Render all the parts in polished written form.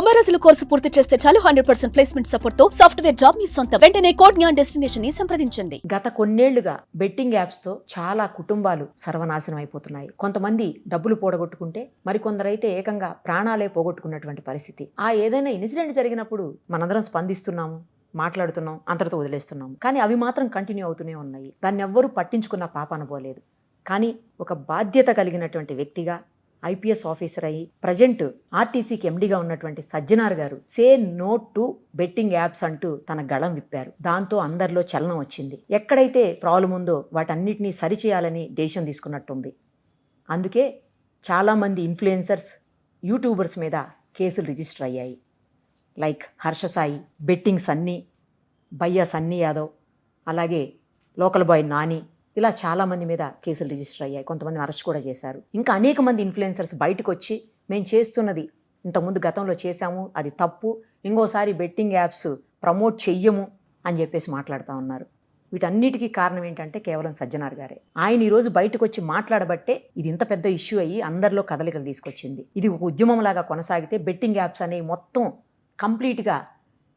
90 రోజుల కోర్సు పూర్తి చేస్తే చాలు 100% ప్లేస్మెంట్ సపోర్ట్ తో సాఫ్ట్వేర్ జాబ్ మీ సొంతం. వెంటనే కోడ్ జ్ఞాన్ డెస్టినేషన్ ని సంప్రదించండి. గత కొన్నేళ్లుగా బెట్టింగ్ యాప్స్ తో చాలా కుటుంబాలు సర్వనాశనం అయిపోతున్నాయి. కొంతమంది డబ్బులు పోడగొట్టుకుంటే మరికొందరైతే ఏకంగా ప్రాణాలే పోగొట్టుకున్నటువంటి పరిస్థితి. ఏదైనా ఇన్సిడెంట్ జరిగినప్పుడు మనందరం స్పందిస్తున్నాము, మాట్లాడుతున్నాం, అంతటితో వదిలేస్తున్నాం. కానీ అవి మాత్రం కంటిన్యూ అవుతూనే ఉన్నాయి. దాన్ని ఎవ్వరూ పట్టించుకున్న పాప అనుకోలేదు. కానీ ఒక బాధ్యత కలిగినటువంటి వ్యక్తిగా ఐపీఎస్ ఆఫీసర్ అయ్యి ప్రజెంట్ ఆర్టీసీకి ఎండీగా ఉన్నటువంటి సజ్జనార్ గారు say no to betting apps అంటూ తన గళం విప్పారు. దాంతో అందరిలో చలనం వచ్చింది. ఎక్కడైతే ప్రాబ్లం ఉందో వాటన్నిటినీ సరిచేయాలని దేశం తీసుకున్నట్టుంది. అందుకే చాలామంది ఇన్ఫ్లుయెన్సర్స్, యూట్యూబర్స్ మీద కేసులు రిజిస్టర్ అయ్యాయి. లైక్ హర్ష సాయి, బెట్టింగ్ సన్నీ, బయ్యా సన్నీ యాదవ్, అలాగే లోకల్ బాయ్ నాని, ఇలా చాలామంది మీద కేసులు రిజిస్టర్ అయ్యాయి. కొంతమందిని అరెస్ట్ కూడా చేశారు. ఇంకా అనేక మంది ఇన్ఫ్లుయెన్సర్స్ బయటకు వచ్చి మేము చేస్తున్నది ఇంతకుముందు గతంలో చేశాము, అది తప్పు, ఇంకోసారి బెట్టింగ్ యాప్స్ ప్రమోట్ చెయ్యము అని చెప్పేసి మాట్లాడుతూ ఉన్నారు. వీటన్నిటికీ కారణం ఏంటంటే కేవలం సజ్జనార్ గారే. ఆయన ఈరోజు బయటకు వచ్చి మాట్లాడబట్టే ఇది ఇంత పెద్ద ఇష్యూ అయ్యి అందరిలో కదలికలు తీసుకొచ్చింది. ఇది ఒక ఉద్యమంలాగా కొనసాగితే బెట్టింగ్ యాప్స్ అనేవి మొత్తం కంప్లీట్గా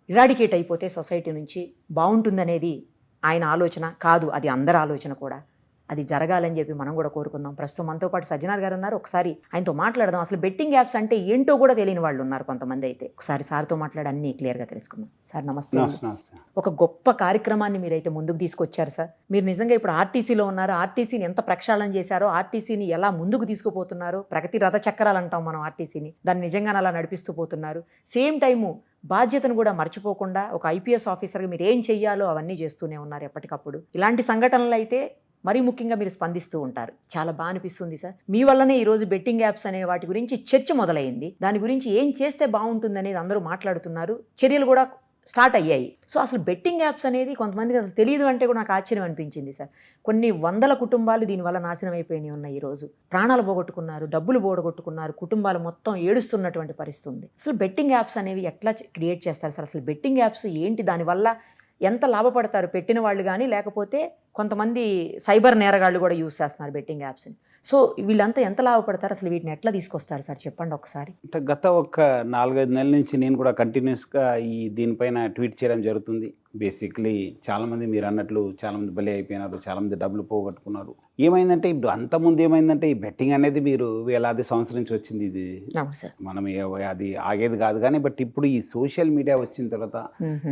ఇరాడికేట్ అయిపోతే సొసైటీ నుంచి బాగుంటుందనేది ఆయన ఆలోచన కాదు, అది అందరి ఆలోచన కూడా. అది జరగాలని చెప్పి మనం కూడా కోరుకుందాం. ప్రస్తుతం మనతో పాటు సజ్జనార్ గారు ఉన్నారు. ఒకసారి ఆయనతో మాట్లాడదాం. అసలు బెట్టింగ్ యాప్స్ అంటే ఏంటో కూడా తెలియని వాళ్ళు ఉన్నారు కొంతమంది. అయితే ఒకసారి సార్తో మాట్లాడి అన్నీ క్లియర్గా తెలుసుకుందాం. సార్ నమస్తే. ఒక గొప్ప కార్యక్రమాన్ని మీరైతే ముందుకు తీసుకొచ్చారు సార్. మీరు నిజంగా ఇప్పుడు ఆర్టీసీలో ఉన్నారు. ఆర్టీసీని ఎంత ప్రక్షాళన చేశారో, ఆర్టీసీని ఎలా ముందుకు తీసుకుపోతున్నారో, ప్రగతి రథ చక్రాలు అంటాం మనం ఆర్టీసీని, దాన్ని నిజంగా అలా నడిపిస్తూ పోతున్నారు. సేమ్ టైము బాధ్యతను కూడా మర్చిపోకుండా ఒక ఐపీఎస్ ఆఫీసర్గా మీరు ఏం చెయ్యాలో అవన్నీ చేస్తూనే ఉన్నారు ఎప్పటికప్పుడు. ఇలాంటి సంఘటనలు అయితే మరీ ముఖ్యంగా మీరు స్పందిస్తూ ఉంటారు. చాలా బాగా అనిపిస్తుంది సార్. మీ వల్లనే ఈరోజు బెట్టింగ్ యాప్స్ అనే వాటి గురించి చర్చ మొదలైంది. దాని గురించి ఏం చేస్తే బాగుంటుంది అనేది అందరూ మాట్లాడుతున్నారు. చర్యలు కూడా స్టార్ట్ అయ్యాయి. సో అసలు బెట్టింగ్ యాప్స్ అనేది కొంతమందికి అసలు తెలియదు అంటే కూడా నాకు ఆశ్చర్యం అనిపించింది సార్. కొన్ని వందల కుటుంబాలు దీనివల్ల నాశనం అయిపోయినాయి ఉన్నాయి. ఈరోజు ప్రాణాలు పోగొట్టుకున్నారు, డబ్బులు పోగొట్టుకున్నారు, కుటుంబాలు మొత్తం ఏడుస్తున్నటువంటి పరిస్థితి ఉంది. అసలు బెట్టింగ్ యాప్స్ అనేవి ఎట్లా క్రియేట్ చేస్తారు సార్? అసలు బెట్టింగ్ యాప్స్ ఏంటి? దానివల్ల ఎంత లాభపడతారు పెట్టిన వాళ్ళు కానీ, లేకపోతే కొంతమంది సైబర్ నేరగాళ్ళు కూడా యూజ్ చేస్తున్నారు బెట్టింగ్ యాప్స్ని. సో వీళ్ళంతా ఎంత లాభపడతారు? అసలు వీటిని ఎట్లా తీసుకొస్తారు సార్, చెప్పండి ఒకసారి. అంటే గత ఒక 4-5 నెలల నుంచి నేను కూడా కంటిన్యూస్గా దీనిపైన ట్వీట్ చేయడం జరుగుతుంది. బేసిక్లీ చాలామంది మీరు అన్నట్లు చాలామంది బలి అయిపోయినారు, చాలామంది డబ్బులు పోగొట్టుకున్నారు. ఏమైందంటే ఇప్పుడు అంతకుముందు ఏమైందంటే ఈ బెట్టింగ్ అనేది మీరు వేలాది సంవత్సరం నుంచి వచ్చింది. ఇది మనం అది ఆగేది కాదు. కానీ బట్ ఇప్పుడు ఈ సోషల్ మీడియా వచ్చిన తర్వాత,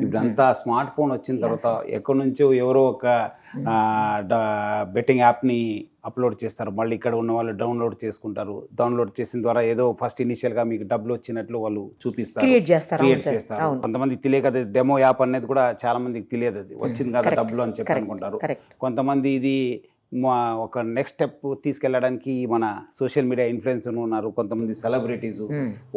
ఇప్పుడు అంతా స్మార్ట్ ఫోన్ వచ్చిన తర్వాత ఎక్కడి నుంచో ఎవరో ఒక బెట్టింగ్ యాప్ని అప్లోడ్ చేస్తారు. మళ్ళీ ఇక్కడ ఉన్న వాళ్ళు డౌన్లోడ్ చేసుకుంటారు. డౌన్లోడ్ చేసిన ద్వారా ఏదో ఫస్ట్ ఇనిషియల్గా మీకు డబ్బులు వచ్చినట్లు వాళ్ళు చూపిస్తారు, క్రియేట్ చేస్తారు. కొంతమంది తెలియక అది డెమో యాప్ అనేది కూడా చాలా మందికి తెలియదు, అది వచ్చింది కదా డబ్బులు అని చెప్పి అనుకుంటారు. కొంతమంది ఇది ఒక నెక్స్ట్ స్టెప్ తీసుకెళ్ళడానికి మన సోషల్ మీడియా ఇన్ఫ్లుయెన్సర్ ఉన్నారు, కొంతమంది సెలబ్రిటీస్,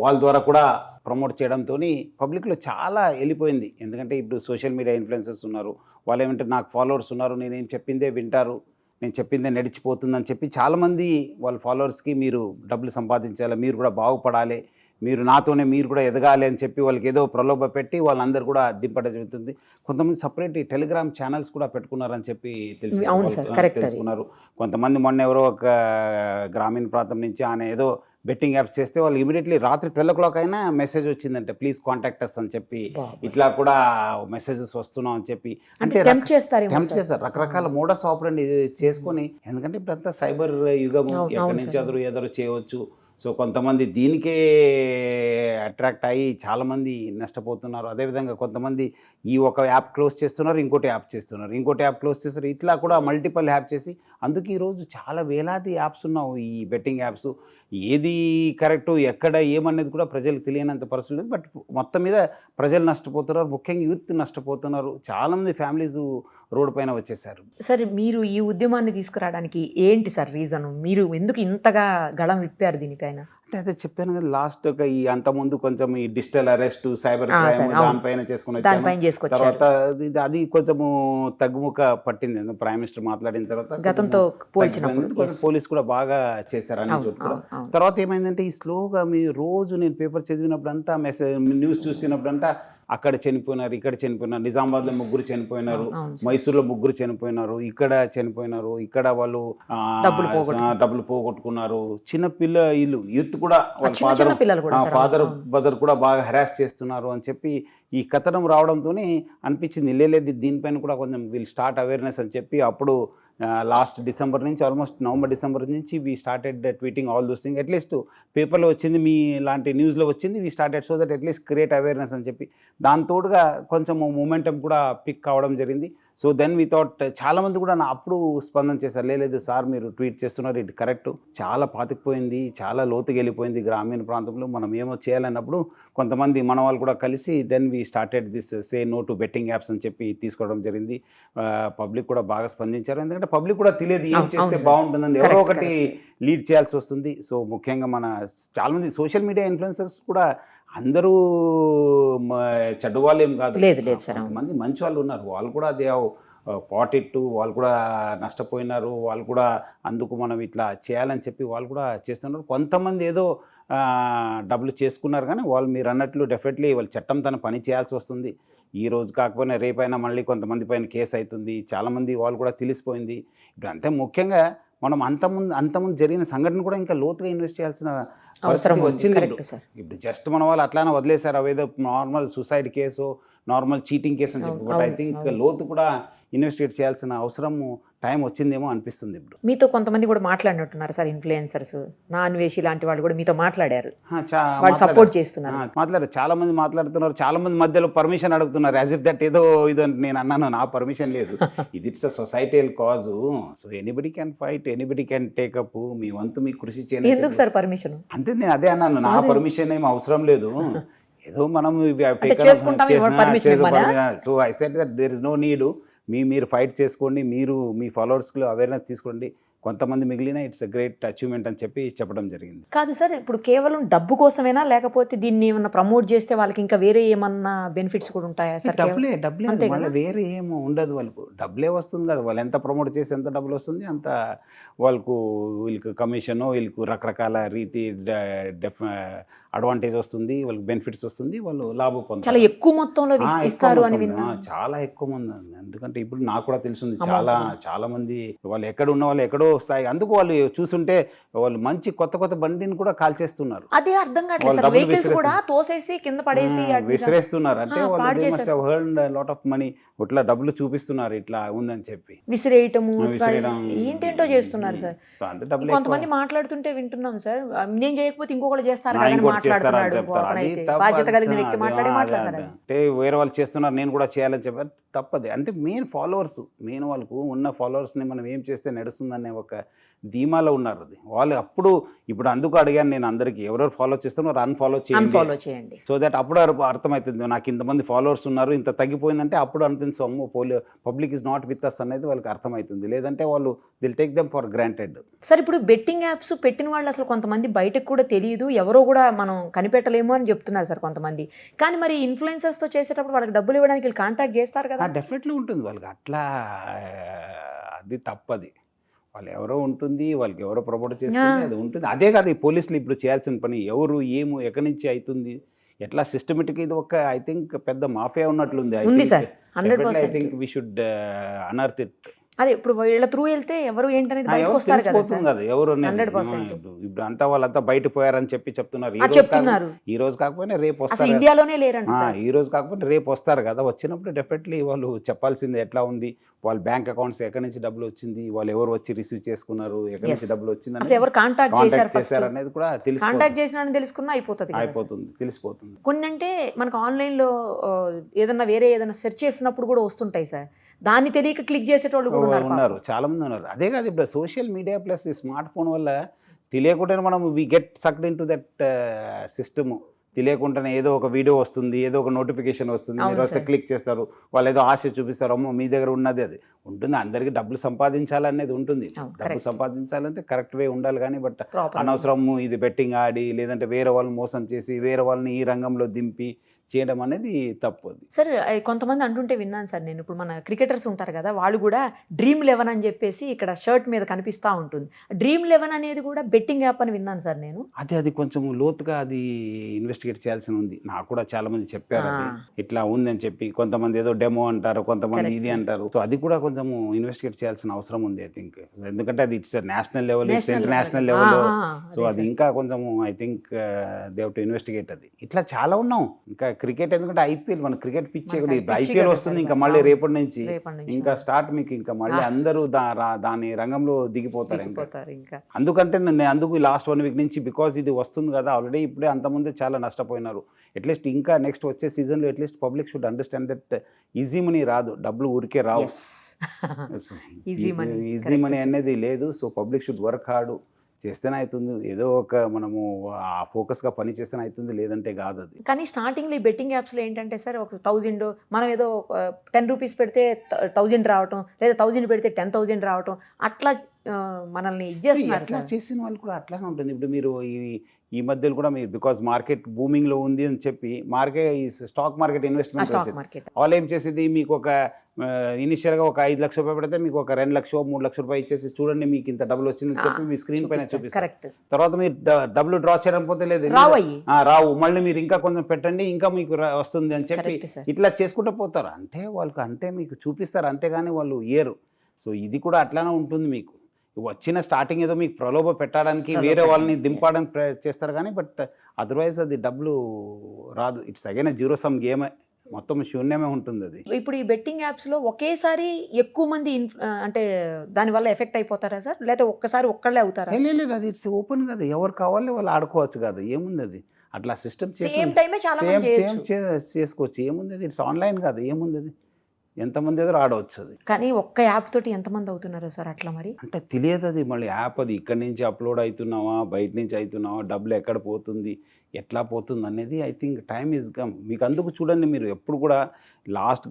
వాళ్ళ ద్వారా కూడా ప్రమోట్ చేయడంతో పబ్లిక్లో చాలా వెళ్ళిపోయింది. ఎందుకంటే ఇప్పుడు సోషల్ మీడియా ఇన్ఫ్లుయెన్సర్స్ ఉన్నారు, వాళ్ళు ఏమంటే నాకు ఫాలోవర్స్ ఉన్నారు, నేనేం చెప్పిందే వింటారు, నేను చెప్పిందే నడిచిపోతుందని చెప్పి చాలామంది వాళ్ళ ఫాలోవర్స్కి మీరు డబ్బులు సంపాదించాలి, మీరు కూడా బాగుపడాలి, మీరు నాతోనే మీరు కూడా ఎదగాలి అని చెప్పి వాళ్ళకి ఏదో ప్రలోభ పెట్టి వాళ్ళందరూ కూడా దింపడం జరుగుతుంది. కొంతమంది సపరేట్ టెలిగ్రామ్ ఛానల్స్ కూడా పెట్టుకున్నారని చెప్పి తెలుసుకున్నారు. కొంతమంది మొన్న ఎవరో ఒక గ్రామీణ ప్రాంతం నుంచి ఆయన ఏదో బెట్టింగ్ యాప్స్ చేస్తే వాళ్ళు ఇమీడియట్లీ రాత్రి 12 o'clock అయినా మెసేజ్ వచ్చిందంటే ప్లీజ్ కాంటాక్ట్ అస్ అని చెప్పి, ఇట్లా కూడా మెసేజెస్ వస్తున్నాం అని చెప్పి, అంటే టెంప్ట్ చేస్తారు. రకరకాల మోడస్ ఆపరండి చేసుకొని, ఎందుకంటే ఇప్పుడు అంతా సైబర్ యుగము, ఎక్కడి నుంచి ఎదురు చేయవచ్చు. సో కొంతమంది దీనికే అట్రాక్ట్ అయ్యి చాలామంది నష్టపోతున్నారు. అదేవిధంగా కొంతమంది ఈ ఒక యాప్ క్లోజ్ చేస్తున్నారు, ఇంకోటి యాప్ చేస్తున్నారు, ఇంకోటి యాప్ క్లోజ్ చేస్తారు, ఇట్లా కూడా మల్టిపల్ యాప్ చేసి, అందుకే ఈరోజు చాలా వేలాది యాప్స్ ఉన్నావు ఈ బెట్టింగ్ యాప్స్. ఏది కరెక్టు ఎక్కడ ఏమనేది కూడా ప్రజలకు తెలియనంత పరిస్థితి లేదు. బట్ మొత్తం మీద ప్రజలు నష్టపోతున్నారు, ముఖ్యంగా యూత్ నష్టపోతున్నారు. చాలామంది ఫ్యామిలీస్ రోడ్డు పైన వచ్చేసారు. సార్ మీరు ఈ ఉద్యమాన్ని తీసుకురావడానికి ఏంటి సార్ రీజన్? మీరు ఎందుకు ఇంతగా గళం విప్పారు దీనిపైన? అంటే అదే చెప్పాను కదా, లాస్ట్ ఒక ఈ అంతకుముందు కొంచెం ఈ డిజిటల్ అరెస్ట్, సైబర్ క్రైమ్ దానిపైన చేసుకుని తర్వాత అది కొంచెము తగ్గుముఖ పట్టింది. ప్రైమ్ మినిస్టర్ మాట్లాడిన తర్వాత గతంతో పోలీస్ కూడా బాగా చేశారు అన్ని చోట్ల. తర్వాత ఏమైందంటే ఈ స్లోగా మీ రోజు నేను పేపర్ చదివినప్పుడు అంతా మెసేజ్ న్యూస్ చూసినప్పుడు అంతా అక్కడ చనిపోయినారు, ఇక్కడ చనిపోయినారు, నిజామాబాద్లో 3 చనిపోయినారు, మైసూర్లో 3 చనిపోయినారు, ఇక్కడ చనిపోయినారు, ఇక్కడ వాళ్ళు డబ్బులు పోగొట్టుకున్నారు, చిన్న పిల్లలు యూత్ యూత్ కూడా వాళ్ళ చిన్న చిన్న పిల్లలు కూడా సార్, ఫాదర్ అవును. మదర్ కూడా బాగా హెరాస్ చేస్తున్నారు అని చెప్పి ఈ కథనం రావడంతోనే అనిపించింది లేదు దీనిపైన కూడా కొంచెం వీల్ స్టార్ట్ అవేర్నెస్ అని చెప్పి అప్పుడు లాస్ట్ డిసెంబర్ నుంచి ఆల్మోస్ట్ నవంబర్ డిసెంబర్ నుంచి we started tweeting all those thing at least పేపర్లో వచ్చింది మీ లాంటి న్యూస్లో వచ్చింది we started so that at least create awareness అని చెప్పి దాంతోడుగా కొంచెం మూమెంటం కూడా పిక్ కావడం జరిగింది. సో దెన్ వీ థాట్ చాలామంది కూడా నా అప్పుడు స్పందన చేశారు లేదు సార్ మీరు ట్వీట్ చేస్తున్నారు ఇది కరెక్ట్ చాలా పాతుకుపోయింది చాలా లోతుకి వెళ్ళిపోయింది గ్రామీణ ప్రాంతంలో మనం ఏమో చేయాలన్నప్పుడు కొంతమంది మన వాళ్ళు కూడా కలిసి then we started this say no to betting apps అని చెప్పి తీసుకోవడం జరిగింది. పబ్లిక్ కూడా బాగా స్పందించారు ఎందుకంటే పబ్లిక్ కూడా తెలియదు ఏం చేస్తే బాగుంటుందని ఎవరో ఒకటి లీడ్ చేయాల్సి వస్తుంది. సో ముఖ్యంగా మన చాలామంది సోషల్ మీడియా ఇన్ఫ్లుయెన్సర్స్ కూడా అందరూ చెడ్డ వాళ్ళు ఏం కాదు, కొంతమంది మంచి వాళ్ళు ఉన్నారు, వాళ్ళు కూడా దే హావ్ పాట్ ఇట్, వాళ్ళు కూడా నష్టపోయినారు, వాళ్ళు కూడా అందుకు మనం ఇట్లా చేయాలని చెప్పి వాళ్ళు కూడా చేస్తున్నారు. కొంతమంది ఏదో డబ్బులు చేసుకున్నారు కానీ వాళ్ళు మీరు అన్నట్లు డెఫినెట్లీ వాళ్ళు చట్టం తన పని చేయాల్సి వస్తుంది. ఈ రోజు కాకపోయినా రేపైనా మళ్ళీ కొంతమంది పైన కేసు అవుతుంది, చాలామంది వాళ్ళు కూడా తెలిసిపోయింది. ఇప్పుడు అంటే ముఖ్యంగా మనం అంతకుముందు జరిగిన సంఘటన కూడా ఇంకా లోతుగా ఇన్వెస్ట్ చేయాల్సిన అవసరం వచ్చింది. ఇప్పుడు జస్ట్ మన వాళ్ళు అట్లానే వదిలేశారు అవేదో normal suicide case normal cheating case అని చెప్పి, బట్ ఐ థింక్ లోతు కూడా ఇన్వెస్టిగేట్ చేయాల్సిన అవసరము టైం వచ్చిందేమో అనిపిస్తుంది. ఇప్పుడు మీతో కొంతమంది కూడా మాట్లాడినట్టున్నారు సార్, ఇన్ఫ్లుయెన్సర్స్ నా అన్వేషి లాంటి వాళ్ళు కూడా మీతో మాట్లాడారు, సపోర్ట్ చేస్తున్నారు. మాట్లాడారు, చాలా మంది మాట్లాడుతున్నారు, చాలా మంది మధ్యలో పర్మిషన్ అడుగుతున్నారు యాజ్ ఇఫ్ దట్ ఏదో నేను అన్నాను నా పర్మిషన్ లేదు, ఇది it's a societal cause, so anybody can fight, anybody can take up, మీ వంతు మీ కృషి చేయండి. ఎందుకు సార్ పర్మిషన్? అంతే నేను అదే అన్నాను, నా పర్మిషన్ ఏం అవసరం లేదు, ఏదో మనం so I said that there is no need, మీరు ఫైట్ చేసుకోండి, మీరు మీ ఫాలోవర్స్లో అవేర్నెస్ తీసుకోండి, కొంతమంది మిగిలిన ఇట్స్ అ గ్రేట్ అచీవ్మెంట్ అని చెప్పి చెప్పడం జరిగింది. కాదు సార్, ఇప్పుడు కేవలం డబ్బు కోసమేనా లేకపోతే దీన్ని ఏమన్నా ప్రమోట్ చేస్తే వాళ్ళకి ఇంకా వేరే ఏమన్నా బెనిఫిట్స్ కూడా ఉంటాయా సార్? డబ్బులే మళ్ళీ వేరే ఏమో ఉండదు, వాళ్ళకు డబ్బులే వస్తుంది కదా, వాళ్ళు ఎంత ప్రమోట్ చేసి ఎంత డబ్బులు వస్తుంది అంత వీళ్ళకి కమిషను, వీళ్ళకు రకరకాల రీతి అడ్వాంటేజ్ వస్తుంది, వాళ్ళకి బెనిఫిట్స్ వస్తుంది, వాళ్ళు లాభం పొందుతారు. చాలా ఎక్కువ మొత్తంలో ఇస్తారు అని చాలా ఎక్కువ మంది, ఎందుకంటే ఇప్పుడు నాకు కూడా తెలిసింది చాలా మంది వాళ్ళు ఎక్కడ ఉన్న వాళ్ళు ఎక్కడో స్థాయి, అందుకు వాళ్ళు చూస్తుంటే వాళ్ళు మంచి కొత్త బండిని కూడా కాల్చేస్తున్నారు. అదే అర్థం కావట్లేదు, విసిరేస్తున్నారు, అంటే వాళ్ళు must have earned lot of money, ఇట్లా డబ్బులు చూపిస్తున్నారు ఇట్లా ఉందని చెప్పి విసిరేయటం ఏంటేంటో చేస్తున్నారు సార్. కొంతమంది మాట్లాడుతుంటే వింటున్నాం సార్, నేను చేయకపోతే ఇంకొకటి చేస్తారు బాధ్యత కలిగిన వ్యక్తి మాట్లాడారు అంటే వేరే వాళ్ళు చేస్తున్నారు నేను కూడా చేయాలని చెప్పారు, తప్పదే. అంటే మెయిన్ ఫాలోవర్స్, మెయిన్ వాళ్ళకు ఉన్న ఫాలోవర్స్ని మనం ఏం చేస్తే నడుస్తుందనే ఒక ధీమాలో ఉన్నారు. అది వాళ్ళు అప్పుడు ఇప్పుడు అందుకు అడిగాను నేను అందరికీ, ఎవరెవరు ఫాలో చేస్తున్నారు అన్ఫాలో చేయండి, సో దట్ అప్పుడు అర్థమవుతుంది నాకు ఇంతమంది ఫాలోవర్స్ ఉన్నారు, ఇంత తగ్గిపోయిందంటే అప్పుడు అనిపిస్తుంది అమ్మో public is not with us అనేది వాళ్ళకి అర్థమవుతుంది, లేదంటే వాళ్ళు they'll take them for granted. Sir ఇప్పుడు బెట్టింగ్ యాప్స్ పెట్టిన వాళ్ళు అసలు కొంతమంది బయటకు కూడా తెలియదు, ఎవరో కూడా మనం కనిపెట్టలేము అని చెప్తున్నారు సార్ కొంతమంది, కానీ మరి ఇన్ఫ్లుయెన్సర్స్తో చేసేటప్పుడు వాళ్ళకి డబ్బులు ఇవ్వడానికి వీళ్ళు కాంటాక్ట్ చేస్తారు కదా? డెఫినెట్లీ ఉంటుంది వాళ్ళకి, అట్లా అది తప్పది, వాళ్ళు ఎవరో ఉంటుంది, వాళ్ళకి ఎవరో ప్రమోట్ చేస్తుంది అది ఉంటుంది. అదే కాదు ఈ పోలీసులు ఇప్పుడు చేయాల్సిన పని, ఎవరు ఏమో ఎక్కడి నుంచి అవుతుంది ఎట్లా సిస్టమేటిక్, ఇది ఒక ఐ థింక్ పెద్ద మాఫియా ఉన్నట్లుంది. I think we should unearth it. అదే ఇప్పుడు వీళ్ళ త్రూ వెళ్తే ఎవరు ఏంటనేది బయటకు వస్తారు కదా, ఎవరు ఇప్పుడు అంతా వాళ్ళంతా బయట పోయారని చెప్తున్నారు, ఈ రోజు కాకపోయినా రేపు వస్తారు, ఇండియాలోనే లేరండి, ఈ రోజు కాకపోయినా రేపు వస్తారు కదా, వచ్చినప్పుడు డెఫినెట్లీ వాళ్ళు చెప్పాల్సింది ఎట్లా ఉంది, వాళ్ళ బ్యాంక్ అకౌంట్స్ ఎక్కడి నుంచి డబ్బులు వచ్చింది, వాళ్ళు ఎవరు వచ్చి రిసీవ్ చేసుకున్నారు, ఎక్కడి నుంచి డబ్బులు వచ్చింది, ఎవరు కాంటాక్ట్ చేశారు అనేది కూడా కాంటాక్ట్ చేసిన తెలుసుకున్నా అయిపోతుంది, తెలిసిపోతుంది. కొన్ని అంటే మనకు ఆన్లైన్ లో ఏదన్నా వేరే ఏదైనా సెర్చ్ చేసినప్పుడు కూడా వస్తుంటాయి సార్, దాన్ని తెలియక క్లిక్ చేసేటోళ్ళు కూడా ఉన్నారు, చాలా మంది ఉన్నారు. అదే కాదు ఇప్పుడు సోషల్ మీడియా ప్లస్ ఈ స్మార్ట్ ఫోన్ వల్ల తెలియకుండానే మనం we get sucked into that system, తెలియకుండానే ఏదో ఒక వీడియో వస్తుంది, ఏదో ఒక నోటిఫికేషన్ వస్తుంది, మీరు వస్తే క్లిక్ చేస్తారు, వాళ్ళు ఏదో ఆశ చూపిస్తారు, అమ్మో మీ దగ్గర ఉన్నది అది ఉంటుంది, అందరికీ డబ్బులు సంపాదించాలనేది ఉంటుంది, డబ్బులు సంపాదించాలంటే కరెక్ట్ వే ఉండాలి కానీ, బట్ అనవసరము ఇది బెట్టింగ్ ఆడి లేదంటే వేరే వాళ్ళని మోసం చేసి వేరే వాళ్ళని ఈ రంగంలో దింపి చేయడం అనేది తప్పు అది. సార్ కొంతమంది అంటుంటే విన్నాను సార్ నేను, ఇప్పుడు మన క్రికెటర్స్ ఉంటారు కదా, వాళ్ళు కూడా Dream11 అని చెప్పేసి ఇక్కడ షర్ట్ మీద కనిపిస్తూ ఉంటుంది. Dream11 అనేది కూడా బెట్టింగ్ యాప్ అని విన్నాను సార్ నేను. అది కొంచెం లోతుగా అది ఇన్వెస్టిగేట్ చేయాల్సి ఉంది. నాకు కూడా చాలా మంది చెప్పారు అది ఇట్లా ఉందని చెప్పి. కొంతమంది ఏదో డెమో అంటారు, కొంతమంది ఇది అంటారు. సో అది కూడా కొంచెం ఇన్వెస్టిగేట్ చేయాల్సిన అవసరం ఉంది ఐ థింక్. ఎందుకంటే అది it's national level, it's international level. So అది ఇంకా కొంచెం I think they have to investigate అది. ఇట్లా చాలా ఉన్నాం. ఇంకా క్రికెట్ ఎందుకంటే ఐపీఎల్, మన క్రికెట్ పిచ్చే కూడా ఐపీఎల్ వస్తుంది ఇంకా మళ్ళీ రేపటి నుంచి ఇంకా స్టార్ట్. మీకు ఇంకా మళ్ళీ అందరూ దాని రంగంలో దిగిపోతారు ఇంకా. అందుకంటే నేను అందుకు లాస్ట్ 1 వీక్ నుంచి బికాస్ ఇది వస్తుంది కదా ఆల్రెడీ, ఇప్పుడే అంతమంది చాలా నష్టపోయినారు. అట్లీస్ట్ ఇంకా నెక్స్ట్ వచ్చే సీజన్లో at least public should understand that easy money రాదు, డబ్బులు ఊరికే రావు. ఈజీ మనీ అనేది లేదు. So public should work hard, చేస్తేనే అవుతుంది. ఏదో ఒక మనము ఫోకస్గా పని చేస్తేనే అవుతుంది, లేదంటే కాదు అది. కానీ స్టార్టింగ్లో ఈ బెట్టింగ్ యాప్స్లో ఏంటంటే సార్, ఒక 1000 మనం ఏదో 10 రూపీస్ పెడితే 1000 రావటం, లేదా 1000 పెడితే 10,000 రావటం, అట్లా మనల్ని ఇచ్చేస్తున్నారు. అట్లా చేసిన వాళ్ళు కూడా అట్లానే ఉంటుంది. ఇప్పుడు మీరు ఈ మధ్యలో కూడా మీరు బికాజ్ మార్కెట్ బూమింగ్లో ఉంది అని చెప్పి స్టాక్ మార్కెట్ ఇన్వెస్ట్మెంట్ వాళ్ళు ఏం చేసేది, మీకు ఒక ఇనిషియల్గా ఒక 5 లక్షల రూపాయలు పెడితే మీకు ఒక 2 లక్షలు 3 లక్షల రూపాయలు ఇచ్చేసి చూడండి మీకు ఇంత డబ్బులు వచ్చిందని చెప్పి మీ స్క్రీన్ పైన చూపిస్తారు. తర్వాత మీరు డబ్బులు డ్రా చేయడం పోతే లేదు రావు, మళ్ళీ మీరు ఇంకా కొంచెం పెట్టండి ఇంకా మీకు వస్తుంది అని చెప్పి ఇట్లా చేసుకుంటూ పోతారు. అంటే వాళ్ళకి అంతే మీకు చూపిస్తారు, అంతేగాని వాళ్ళు ఇయ్యరు. సో ఇది కూడా అట్లానే ఉంటుంది. మీకు వచ్చిన స్టార్టింగ్ ఏదో మీకు ప్రలోభ పెట్టడానికి వేరే వాళ్ళని దింపడానికి చేస్తారు కానీ బట్ అదర్వైజ్ అది డబ్బులు రాదు. ఇట్స్ అగైన్ జీరో సమ్ గేమే, మొత్తం శూన్యమే ఉంటుంది అది. ఇప్పుడు ఈ బెట్టింగ్ యాప్స్లో ఒకేసారి ఎక్కువ మంది అంటే దానివల్ల ఎఫెక్ట్ అయిపోతారా సార్, లేదా ఒక్కసారి ఒక్కళ్ళే అవుతారా? లేదు, అది ఇట్స్ ఓపెన్ కదా, ఎవరు కావాలి వాళ్ళు ఆడుకోవచ్చు కదా, ఏముంది అది. అట్లా సిస్టమ్ సేమ్ చేసుకోవచ్చు, ఏముంది అది. ఇట్స్ ఆన్లైన్ కదా, ఏముంది అది. ఎంతమంది ఎదురు ఆడవచ్చు అది. కానీ ఒక్క యాప్ తోటి ఎంతమంది అవుతున్నారు సార్ అట్లా? మరి అంటే తెలియదు అది. మళ్ళీ యాప్ అది ఇక్కడి నుంచి అప్లోడ్ అవుతున్నావా, బయట నుంచి అవుతున్నావా, డబ్బులు ఎక్కడ పోతుంది, ఎట్లా పోతుంది అనేది I think time is come. మీకు అందుకు చూడండి, మీరు ఎప్పుడు కూడా లాస్ట్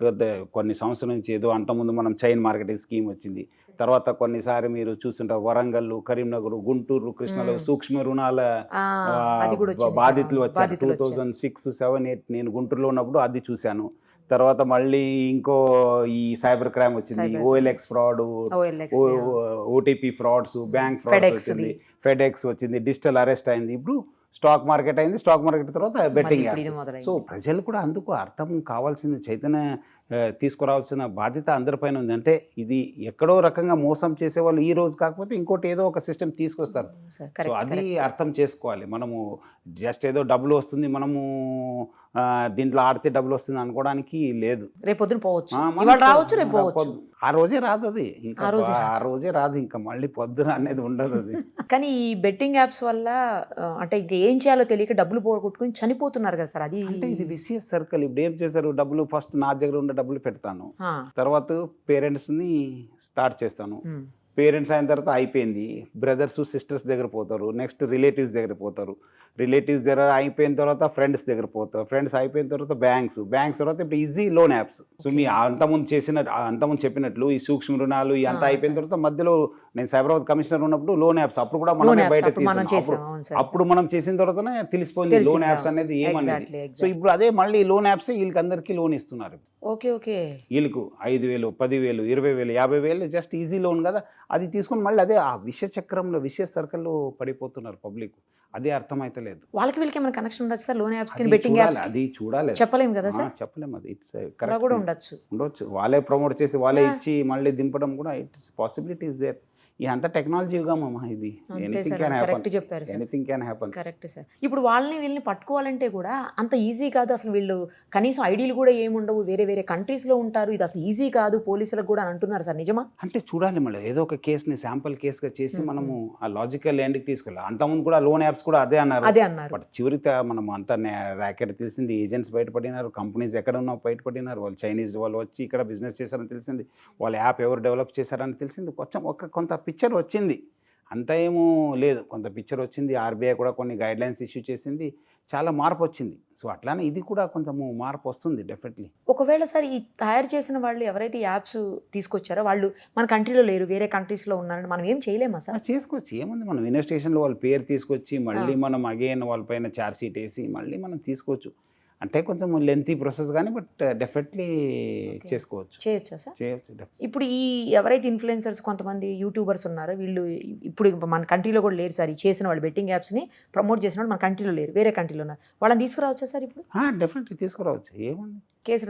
కొన్ని సంవత్సరాల నుంచి ఏదో అంతకుముందు మనం చైన్ మార్కెటింగ్ స్కీమ్ వచ్చింది. తర్వాత కొన్నిసారి మీరు చూస్తుంటారు వరంగల్, కరీంనగర్, గుంటూరు, కృష్ణలో సూక్ష్మ రుణాల బాధితులు వచ్చారు. 2006, 7, 8 నేను గుంటూరులో ఉన్నప్పుడు అది చూశాను. తర్వాత మళ్ళీ ఇంకో ఈ సైబర్ క్రైమ్ వచ్చింది, OLX fraud, OTP frauds, bank frauds వచ్చింది, ఫెడెక్స్ వచ్చింది, డిజిటల్ అరెస్ట్ అయింది, ఇప్పుడు స్టాక్ మార్కెట్ అయింది, స్టాక్ మార్కెట్ తర్వాత బెట్టింగ్ యాప్స్. సో ప్రజలు కూడా అందుకు అర్థం కావాల్సింది, చైతన్య తీసుకురావాల్సిన బాధ్యత అందరిపైన ఉంది. అంటే ఇది ఎక్కడో రకంగా మోసం చేసేవాళ్ళు ఈ రోజు కాకపోతే ఇంకోటి ఏదో ఒక సిస్టమ్ తీసుకొస్తారు. సో అది అర్థం చేసుకోవాలి. మనము జస్ట్ ఏదో డబ్బులు వస్తుంది, మనము దీంట్లో ఆడితే డబ్బులు వస్తుంది అనుకోవడానికి లేదు. రేపొద్దున రావచ్చు, రేపు ఆ రోజే రాదు అది, ఇంకా ఆ రోజే రాదు, ఇంకా మళ్ళీ పొద్దున అనేది ఉండదు అది. కానీ ఈ బెట్టింగ్ యాప్స్ వల్ల అంటే ఇంకా ఏం చేయాలో తెలియక డబ్బులు పోగొట్టుకుని చనిపోతున్నారు కదా సార్. అది అంటే ఇది విసియస్ సర్కిల్. ఇప్పుడు ఏం చేశారు, డబ్బులు ఫస్ట్ నా దగ్గర ఉన్న డబ్బులు పెడతాను, తర్వాత పేరెంట్స్ని స్టార్ట్ చేస్తాను, పేరెంట్స్ అయిన తర్వాత అయిపోయింది, బ్రదర్స్ సిస్టర్స్ దగ్గర పోతారు, నెక్స్ట్ రిలేటివ్స్ దగ్గర పోతారు, రిలేటివ్స్ దగ్గర అయిపోయిన తర్వాత ఫ్రెండ్స్ దగ్గర పోతారు, ఫ్రెండ్స్ అయిపోయిన తర్వాత బ్యాంక్స్ తర్వాత ఇప్పుడు ఈజీ లోన్ యాప్స్. సో మీ అంతకుముందు చెప్పినట్లు ఈ సూక్ష్మ రుణాలు ఇదంతా అయిపోయిన తర్వాత మధ్యలో నేను సైబరాబాద్ కమిషనర్ ఉన్నప్పుడు లోన్ యాప్స్ అప్పుడు కూడా మనమే బయట తీసాం. అప్పుడు మనం చేసిన తర్వాతనే తెలిసిపోయింది లోన్ యాప్స్ అనేది ఏమనేది. సో ఇప్పుడు అదే మళ్ళీ లోన్ యాప్స్ వీళ్ళకి అందరికీ లోన్ ఇస్తున్నారు. వీళ్ళకు 5,000, 10,000, 20,000, 50,000 జస్ట్ ఈజీ లోన్ కదా, అది తీసుకొని మళ్ళీ అదే ఆ విష సర్కిల్లో పడిపోతున్నారు పబ్లిక్. అదే అర్థమైతలేదు వాళ్ళకి. వీళ్ళకి ఏమైనా కనెక్షన్ ఉండొచ్చు సార్ లోన్ యాప్స్ కి, బెట్టింగ్ యాప్స్? అది చూడాలి, చెప్పలేము కదా సార్. చెప్పలేము, అది ఇట్స్ కరెక్ట్ ఉండొచ్చు. వాళ్ళే ప్రమోట్ చేసి వాళ్ళే ఇచ్చి మళ్ళీ దింపడం కూడా ఇట్స్ పాసిబిలిటీ ఇస్ దేర్. ఇదంతా టెక్నాలజీ యుగమమ్మా, ఇది anything can happen. Correct sir. ఇప్పుడు వీళ్ళని పట్టుకోవాలంటే కూడా అంత ఈజీ కాదు అసలు. వీళ్ళు కనీసం ఐడీలు కూడా ఏముండవు, వేరే కంట్రీస్ లో ఉంటారు, ఇది అసలు ఈజీ కాదు పోలీసులకు కూడా అంటున్నారు సార్. నిజమా? అంటే చూడాలి, మళ్ళీ ఏదో ఒక కేసుని శాంపుల్ కేసుగా చేసి మనము ఆ లాజికల్ ఎండ్కి తీసుకెళ్ళాలి. అంతకుముందు కూడా లోన్ యాప్స్ కూడా అదే అన్నారు. బట్ చివరికి మనం అంతా ర్యాకెట్ తెలిసింది, ఏజెంట్స్ బయటపడినారు, కంపెనీస్ ఎక్కడ ఉన్నా బయటపడినారు, వాళ్ళు చైనీస్ వాళ్ళు వచ్చి ఇక్కడ బిజినెస్ చేశారని తెలిసింది, వాళ్ళ యాప్ ఎవరు డెవలప్ చేశారని తెలిసింది. కొంత పిక్చర్ వచ్చింది, అంత ఏమో లేదు, కొంత పిక్చర్ వచ్చింది. RBI కూడా కొన్ని గైడ్లైన్స్ ఇష్యూ చేసింది, చాలా మార్పు వచ్చింది. సో అట్లానే ఇది కూడా కొంచెము మార్పు వస్తుంది డెఫినెట్లీ. ఒకవేళ సార్ ఈ తయారు చేసిన వాళ్ళు ఎవరైతే యాప్స్ తీసుకొచ్చారో వాళ్ళు మన కంట్రీలో లేరు, వేరే కంట్రీస్లో ఉన్నారని మనం ఏం చేయలేమా సార్? చేసుకోవచ్చు, ఏముంది, మనం ఇన్వెస్టిగేషన్లో వాళ్ళ పేరు తీసుకొచ్చి మళ్ళీ మనం అగైన్ వాళ్ళపైన ఛార్జ్ షీట్ వేసి మళ్ళీ మనం తీసుకోవచ్చు. అంటే కొంచెం లెంతీ ప్రాసెస్ కానీ బట్ డెఫినెట్లీ చేసుకోవచ్చు చేయొచ్చా సార్? చేయొచ్చు. ఇప్పుడు ఈ ఎవరైతే ఇన్ఫ్లుయెన్సర్స్ కొంతమంది యూట్యూబర్స్ ఉన్నారో వీళ్ళు ఇప్పుడు మన కంట్రీలో కూడా లేరు సార్. ఈ చేసిన వాళ్ళు బెట్టింగ్ యాప్స్ని ప్రమోట్ చేసిన వాళ్ళు మన కంట్రీలో లేరు, వేరే కంట్రీలో ఉన్నారు. వాళ్ళని తీసుకురావచ్చా సార్ ఇప్పుడు? డెఫినెట్లీ తీసుకురావచ్చు. ఏముంది, కేసు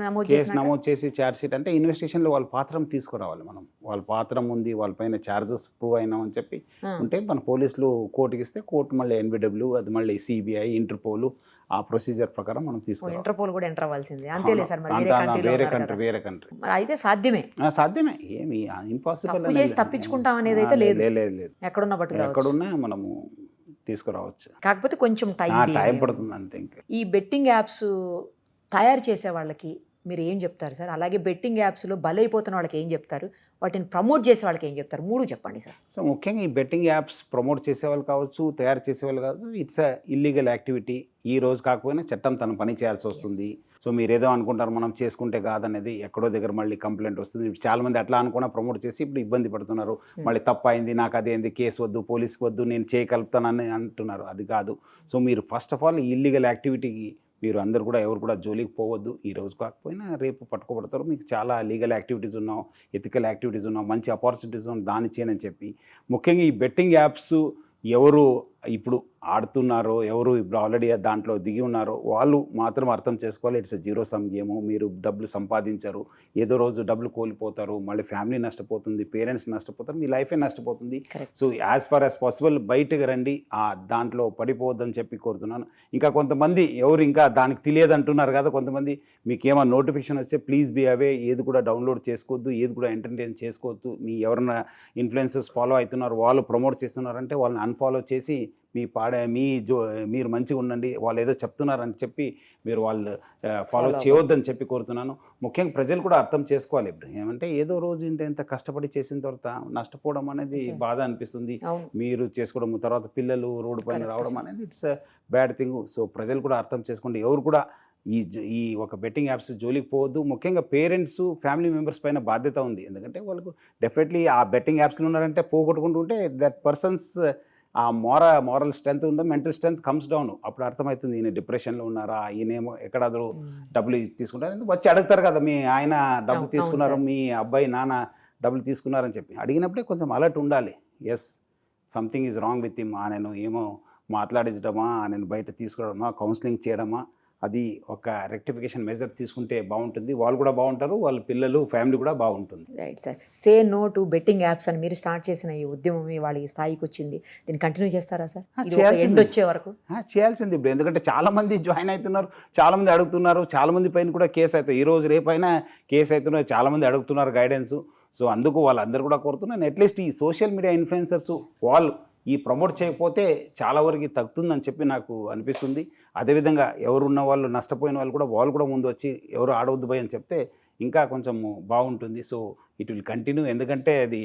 నమోదు చేసి ఛార్జ్ షీట్ అంటే ఇన్వెస్టిగేషన్లో వాళ్ళ పాత్రం తీసుకురావాలి. మనం వాళ్ళ పాత్రం ఉంది, వాళ్ళపైన ఛార్జెస్ ప్రూవ్ అయినామని చెప్పి ఉంటే మన పోలీసులు కోర్టుకి ఇస్తే కోర్టు మళ్ళీ ఎన్బిడబ్ల్యూ, అది మళ్ళీ సిబిఐ, ఇంటర్పోల్ ఆ ప్రొసీజర్ ప్రకారం మనం తీసుకురావాలి. ఇంటర్పోల్ కూడా ఎంటర్ అవ్వాల్సిందే అంతేలే సార్. వేరే కంట్రీ మరి అయితే సాధ్యమే ఏమి ఇంపాసిబుల్ తప్పించుకుంటాం అనేది అయితే లేదు. ఎక్కడున్నా మనము తీసుకురావచ్చు, కాకపోతే కొంచెం టైం పడుతుంది అంతే. ఇంకా ఈ బెట్టింగ్ యాప్స్ తయారు చేసే వాళ్ళకి మీరు ఏం చెప్తారు సార్? అలాగే బెట్టింగ్ యాప్స్లో బలైపోతున్న వాళ్ళకి ఏం చెప్తారు? వాటిని ప్రమోట్ చేసే వాళ్ళకి ఏం చెప్తారు? 3 చెప్పండి సార్. సో ముఖ్యంగా ఈ బెట్టింగ్ యాప్స్ ప్రమోట్ చేసేవాళ్ళు కావచ్చు, తయారు చేసేవాళ్ళు కావచ్చు, ఇట్స్ అ ఇల్లీగల్ యాక్టివిటీ. ఈ రోజు కాకపోయినా చట్టం తన పని చేయాల్సి వస్తుంది. సో మీరు ఏదో అనుకుంటారు మనం చేసుకుంటే కాదనేది ఎక్కడో దగ్గర మళ్ళీ కంప్లైంట్ వస్తుంది. చాలా మంది అట్లా అనుకున్నా ప్రమోట్ చేసి ఇప్పుడు ఇబ్బంది పడుతున్నారు. మళ్ళీ తప్పైంది, నాకు అదేంది, కేసు వద్దు, పోలీస్కి వద్దు, నేను చేయగలుగుతానని అంటున్నారు. అది కాదు. సో మీరు ఫస్ట్ ఆఫ్ ఆల్ ఇల్లీగల్ యాక్టివిటీకి మీరు అందరు కూడా ఎవరు కూడా జోలికి పోవద్దు. ఈ రోజు కాకపోయినా రేపు పట్టుకోబడతారు. మీకు చాలా లీగల్ యాక్టివిటీస్ ఉన్నాం, ఎథికల్ యాక్టివిటీస్ ఉన్నాం, మంచి ఆపర్చునిటీస్ ఉన్నాం, దాన్ని చేయనని చెప్పి ముఖ్యంగా ఈ బెట్టింగ్ యాప్స్ ఎవరు ఇప్పుడు ఆడుతున్నారో, ఎవరు ఇప్పుడు ఆల్రెడీ దాంట్లో దిగి ఉన్నారో వాళ్ళు మాత్రం అర్థం చేసుకోవాలి. It's zero sum game. మీరు డబ్బులు సంపాదించరు, ఏదో రోజు డబ్బులు కోల్పోతారు, మళ్ళీ ఫ్యామిలీ నష్టపోతుంది, పేరెంట్స్ నష్టపోతారు, మీ లైఫే నష్టపోతుంది. So as far as possible బయటకు రండి, దాంట్లో పడిపోవద్దని చెప్పి కోరుతున్నాను. ఇంకా కొంతమంది ఎవరు ఇంకా దానికి తెలియదు అంటున్నారు కదా, కొంతమంది మీకేమైనా నోటిఫికేషన్ వస్తే ప్లీజ్ బీ అవే, ఏది కూడా డౌన్లోడ్ చేసుకోవద్దు, ఏది కూడా ఎంటర్టైన్ చేసుకోవద్దు. మీ ఎవరైనా ఇన్ఫ్లుయెన్సర్స్ ఫాలో అవుతున్నారు, వాళ్ళు ప్రమోట్ చేస్తున్నారంటే వాళ్ళని అన్ఫాలో చేసి మీరు మంచిగా ఉండండి, వాళ్ళు ఏదో చెప్తున్నారని చెప్పి మీరు వాళ్ళు ఫాలో చేయవద్దని చెప్పి కోరుతున్నాను. ముఖ్యంగా ప్రజలు కూడా అర్థం చేసుకోవాలి. ఇప్పుడు ఏమంటే ఏదో రోజు ఇంత కష్టపడి చేసిన తర్వాత నష్టపోవడం అనేది బాధ అనిపిస్తుంది. మీరు చేసుకోవడం, తర్వాత పిల్లలు రోడ్డు పైన రావడం అనేది ఇట్స్ బ్యాడ్ థింగ్. సో ప్రజలు కూడా అర్థం చేసుకోండి. ఎవరు కూడా ఈ ఒక బెట్టింగ్ యాప్స్ జోలికి పోవద్దు. ముఖ్యంగా పేరెంట్స్, ఫ్యామిలీ మెంబర్స్ పైన బాధ్యత ఉంది. ఎందుకంటే వాళ్ళకు డెఫినెట్లీ ఆ బెట్టింగ్ యాప్స్లో ఉన్నారంటే పోగొట్టుకుంటుంటే దట్ పర్సన్స్ ఆ మారల్ స్ట్రెంత్ ఉందో, మెంటల్ స్ట్రెంత్ కమ్స్ డౌన్. అప్పుడు అర్థమవుతుంది ఈయన డిప్రెషన్లో ఉన్నారా, ఈయనేమో ఎక్కడాದರೂ డబ్బులు తీసుకుంటారు. వచ్చి అడుగుతారు కదా, మీ ఆయన డబ్బులు తీసుకున్నారు, మీ అబ్బాయి నాన్న డబ్బులు తీసుకున్నారని చెప్పి అడిగినప్పుడే కొంచెం అలర్ట్ ఉండాలి. Yes, something is wrong with him. నేను ఏమో మాట్లాడించడమా, నేను బయట తీసుకురావడమా, కౌన్సిలింగ్ చేయడమా, అది ఒక రెక్టిఫికేషన్ మెజర్ తీసుకుంటే బాగుంటుంది. వాళ్ళు కూడా బాగుంటారు, వాళ్ళ పిల్లలు, ఫ్యామిలీ కూడా బాగుంటుంది. Right sir. Say no to betting apps అని మీరు స్టార్ట్ చేసిన ఈ ఉద్యమం వాళ్ళ స్థాయికి వచ్చింది. దీన్ని కంటిన్యూ చేస్తారా సార్? ఎండ్ వచ్చే వరకు చేయాల్సింది ఇప్పుడు. ఎందుకంటే చాలా మంది జాయిన్ అవుతున్నారు, చాలా మంది అడుగుతున్నారు, చాలా మంది పైన కూడా కేసు అవుతాయి. ఈ రోజు రేపైనా కేసు అవుతున్నారు, చాలా మంది అడుగుతున్నారు గైడెన్స్. సో అందుకు వాళ్ళందరూ కూడా కోరుతున్నాను, అట్లీస్ట్ ఈ సోషల్ మీడియా ఇన్ఫ్లుయెన్సర్స్ వాళ్ళు ఈ ప్రమోట్ చేయకపోతే చాలా వరకు తగ్గుతుందని చెప్పి నాకు అనిపిస్తుంది. అదేవిధంగా ఎవరున్న వాళ్ళు, నష్టపోయిన వాళ్ళు కూడా ముందు వచ్చి ఎవరు ఆడవద్దు భయ్ అని చెప్తే ఇంకా కొంచెం బాగుంటుంది. So it will continue. ఎందుకంటే అది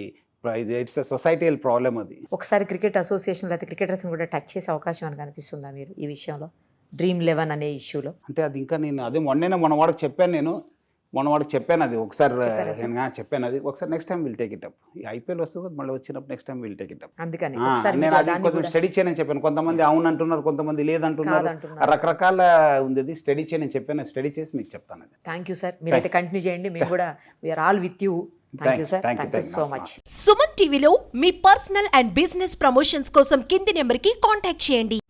ఇట్స్ ఎ సొసైటల్ ప్రాబ్లమ్. అది ఒకసారి క్రికెట్ అసోసియేషన్ లేకపోతే క్రికెటర్స్ని కూడా టచ్ చేసే అవకాశం అని కనిపిస్తుందా మీరు ఈ విషయంలో, Dream11 అనే ఇష్యూలో? అంటే అది ఇంకా నేను అదే మన వాడికి చెప్పాను అది ఒకసారి నేను చెప్పాను. అది ఒకసారి next time will take it up. ఈ ఐపీఎల్ వస్తుంది మళ్ళీ వచ్చినప్పుడు next time will take it up. అందుకని నేను అది కొంచెం స్టడీ చేయని చెప్పాను. కొంతమంది అవును అంటున్నారు, కొంతమంది లేదంటున్నారు, రకరకాల ఉంది. అది స్టడీ చేయని చెప్పాను, స్టడీ చేసి మీకు చెప్తాను. అది థ్యాంక్ యూ సార్. మీరైతే కంటిన్యూ చేయండి, మేము కూడా we are all with you. Thank you sir. Thank you so much. Suman టీవీలో మీ పర్సనల్ అండ్ బిజినెస్ ప్రమోషన్స్ కోసం కింది నెంబర్కి కాంటాక్ట్ చేయండి.